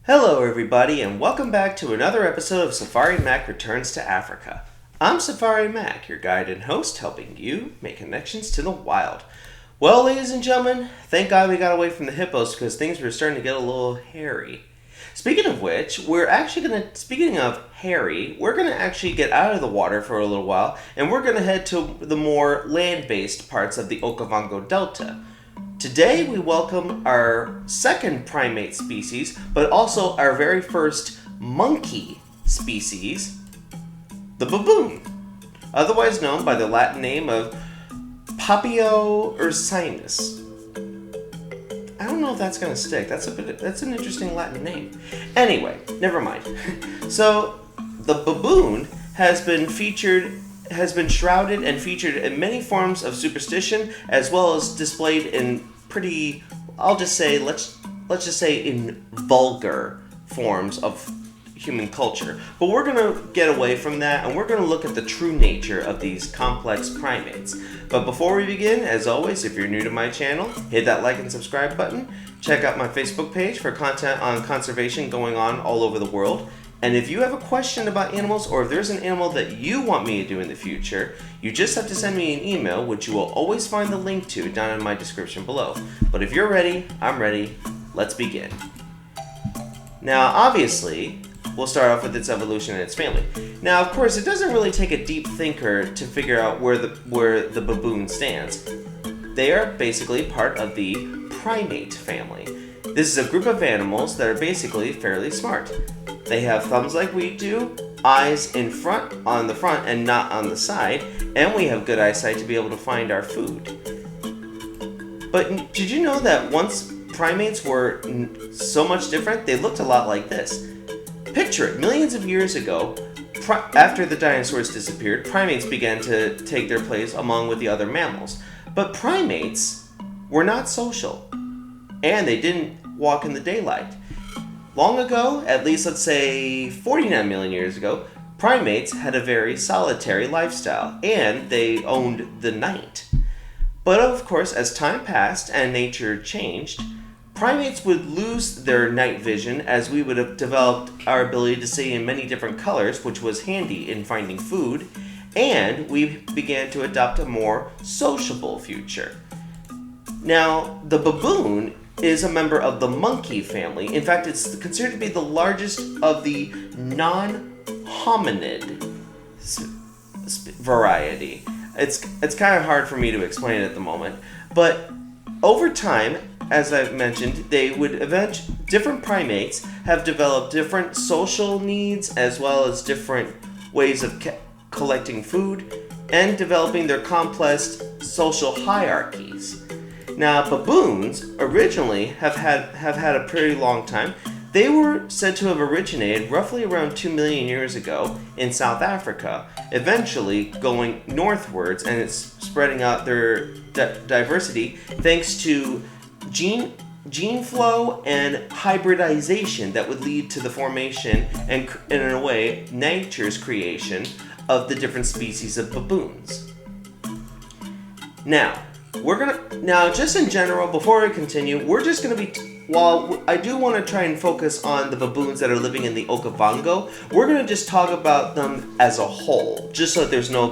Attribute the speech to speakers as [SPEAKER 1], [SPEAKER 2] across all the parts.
[SPEAKER 1] Hello, everybody, and welcome back to another episode of Safari Mack Returns to Africa. I'm Safari Mack, your guide and host, helping you make connections to the wild. Well, ladies and gentlemen, thank God we got away from the hippos because things were starting to get a little hairy. Speaking of which, speaking of hairy, we're going to actually get out of the water for a little while, and we're going to head to the more land-based parts of the Okavango Delta. Today we welcome our second primate species, but also our very first monkey species, the baboon, otherwise known by the Latin name of Papio ursinus. I don't know if that's going to stick. That's an interesting Latin name. Anyway, never mind. So, the baboon has been shrouded and featured in many forms of superstition, as well as displayed in pretty, let's just say in vulgar forms of human culture. But we're going to get away from that, and we're going to look at the true nature of these complex primates. But before we begin, as always, if you're new to my channel, hit that like and subscribe button. Check out my Facebook page for content on conservation going on all over the world. And if you have a question about animals, or if there's an animal that you want me to do in the future, you just have to send me an email, which you will always find the link to down in my description below. But if you're ready, I'm ready. Let's begin. Now, obviously, we'll start off with its evolution and its family. Now, of course, it doesn't really take a deep thinker to figure out where the baboon stands. They are basically part of the primate family. This is a group of animals that are basically fairly smart. They have thumbs like we do, eyes on the front and not on the side, and we have good eyesight to be able to find our food. But did you know that once primates were so much different, they looked a lot like this? Picture it, millions of years ago, after the dinosaurs disappeared, primates began to take their place along with the other mammals. But primates were not social, and they didn't walk in the daylight. Long ago, at least let's say 49 million years ago, primates had a very solitary lifestyle, and they owned the night. But of course, as time passed and nature changed, primates would lose their night vision as we would have developed our ability to see in many different colors, which was handy in finding food, and we began to adopt a more sociable future. Now, the baboon is a member of the monkey family. In fact, it's considered to be the largest of the non-hominid variety. It's kind of hard for me to explain at the moment, but over time, as I've mentioned, different primates have developed different social needs as well as different ways of collecting food and developing their complex social hierarchies. Now, baboons originally have had a pretty long time. They were said to have originated roughly around 2 million years ago in South Africa, eventually going northwards, and it's spreading out their diversity thanks to gene flow and hybridization that would lead to the formation and, in a way, nature's creation of the different species of baboons. Now, just in general, before we continue, we're just going to be, while I do want to try and focus on the baboons that are living in the Okavango, we're going to just talk about them as a whole, just so that there's no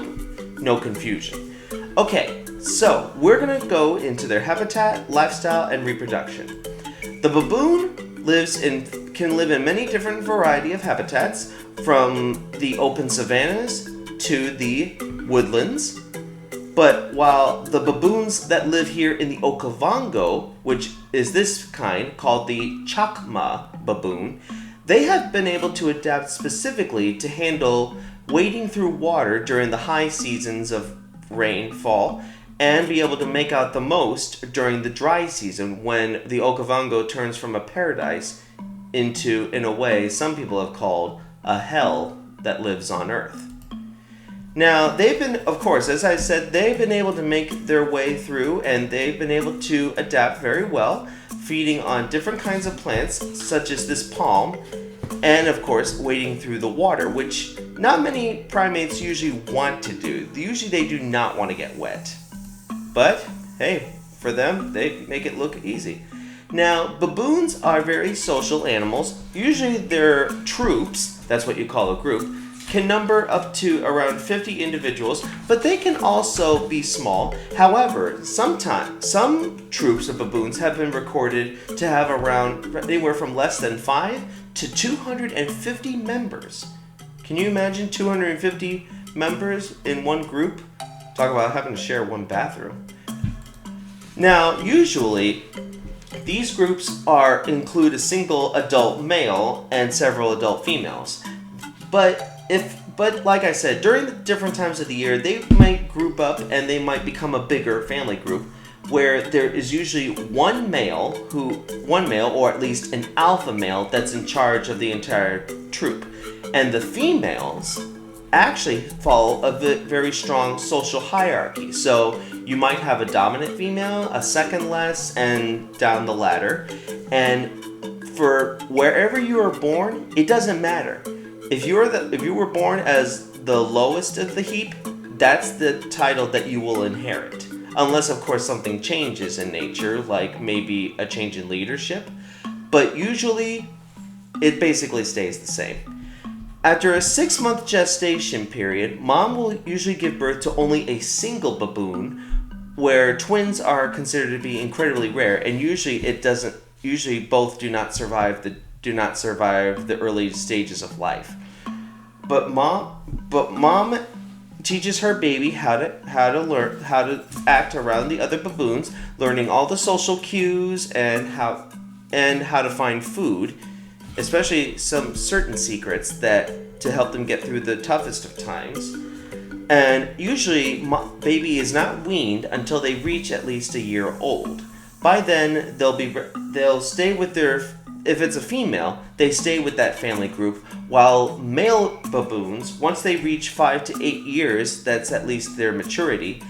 [SPEAKER 1] confusion. Okay, so we're going to go into their habitat, lifestyle, and reproduction. The baboon can live in many different variety of habitats, from the open savannas to the woodlands. But while the baboons that live here in the Okavango, which is this kind called the Chakma baboon, they have been able to adapt specifically to handle wading through water during the high seasons of rainfall and be able to make out the most during the dry season when the Okavango turns from a paradise into, in a way, some people have called a hell that lives on Earth. Now, they've been, of course, as I said, they've been able to make their way through, and they've been able to adapt very well, feeding on different kinds of plants, such as this palm, and of course, wading through the water, which not many primates usually want to do. Usually they do not want to get wet. But, hey, for them, they make it look easy. Now, baboons are very social animals. Usually their troops, that's what you call a group, can number up to around 50 individuals, but they can also be small. However, sometimes some troops of baboons have been recorded to have around anywhere from less than 5 to 250 members. Can you imagine 250 members in one group? Talk about having to share one bathroom. Now, usually, these groups include a single adult male and several adult females. But like I said, during the different times of the year, they might group up and they might become a bigger family group where there is usually one male or at least an alpha male that's in charge of the entire troop. And the females actually follow a very strong social hierarchy. So you might have a dominant female, a second less, and down the ladder. And for wherever you are born, it doesn't matter. If you were born as the lowest of the heap, that's the title that you will inherit. Unless, of course, something changes in nature, like maybe a change in leadership. But usually, it basically stays the same. After a 6-month gestation period, mom will usually give birth to only a single baboon, where twins are considered to be incredibly rare, and usually both do not survive the early stages of life. But mom teaches her baby how to act around the other baboons, learning all the social cues and how to find food, especially some certain secrets to help them get through the toughest of times. And usually, baby is not weaned until they reach at least a year old. By then, they'll stay with if it's a female, they stay with that family group, while male baboons, once they reach 5 to 8 years, that's at least their maturity,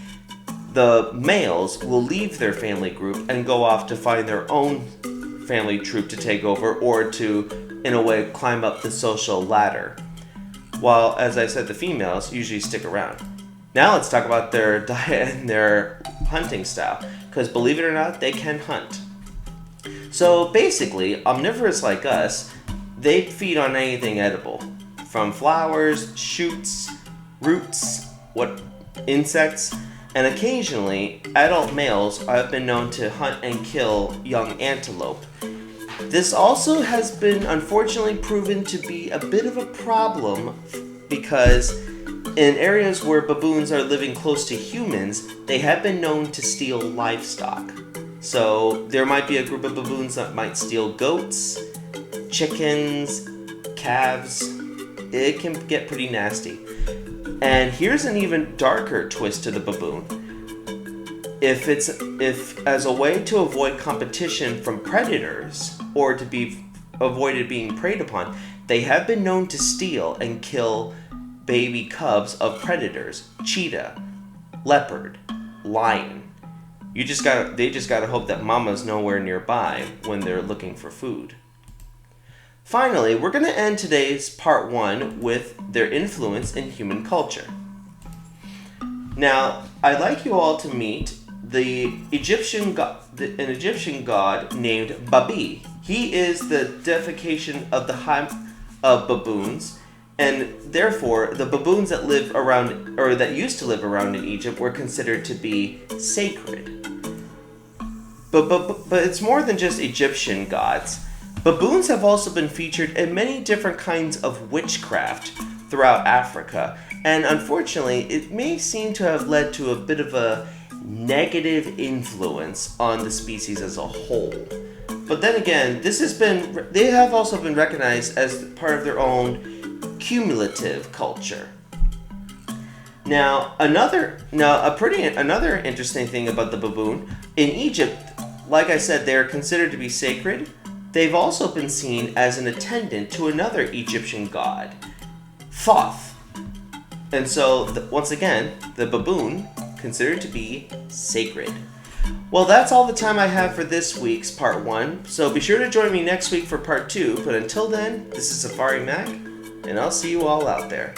[SPEAKER 1] the males will leave their family group and go off to find their own family troop to take over, or to, in a way, climb up the social ladder. While, as I said, the females usually stick around. Now let's talk about their diet and their hunting style, because believe it or not, they can hunt. So basically, omnivorous like us, they feed on anything edible, from flowers, shoots, roots, insects, and occasionally, adult males have been known to hunt and kill young antelope. This also has been unfortunately proven to be a bit of a problem because in areas where baboons are living close to humans, they have been known to steal livestock. So there might be a group of baboons that might steal goats, chickens, calves. It can get pretty nasty. And here's an even darker twist to the baboon. If as a way to avoid competition from predators or to be avoided being preyed upon, they have been known to steal and kill baby cubs of predators: cheetah, leopard, lion. They just gotta hope that mama's nowhere nearby when they're looking for food. Finally, we're going to end today's part 1 with their influence in human culture. Now, I'd like you all to meet an Egyptian god named Babi. He is the deification of the of baboons, and therefore the baboons that live around, or that used to live around in Egypt, were considered to be sacred. But it's more than just Egyptian gods. Baboons have also been featured in many different kinds of witchcraft throughout Africa, and unfortunately, it may seem to have led to a bit of a negative influence on the species as a whole. But then again, they have also been recognized as part of their own cumulative culture. Now, another interesting thing about the baboon, in Egypt, like I said, they are considered to be sacred. They've also been seen as an attendant to another Egyptian god, Thoth. And so, once again, the baboon considered to be sacred. Well, that's all the time I have for this week's part 1, so be sure to join me next week for part 2, but until then, this is Safari Mack, and I'll see you all out there.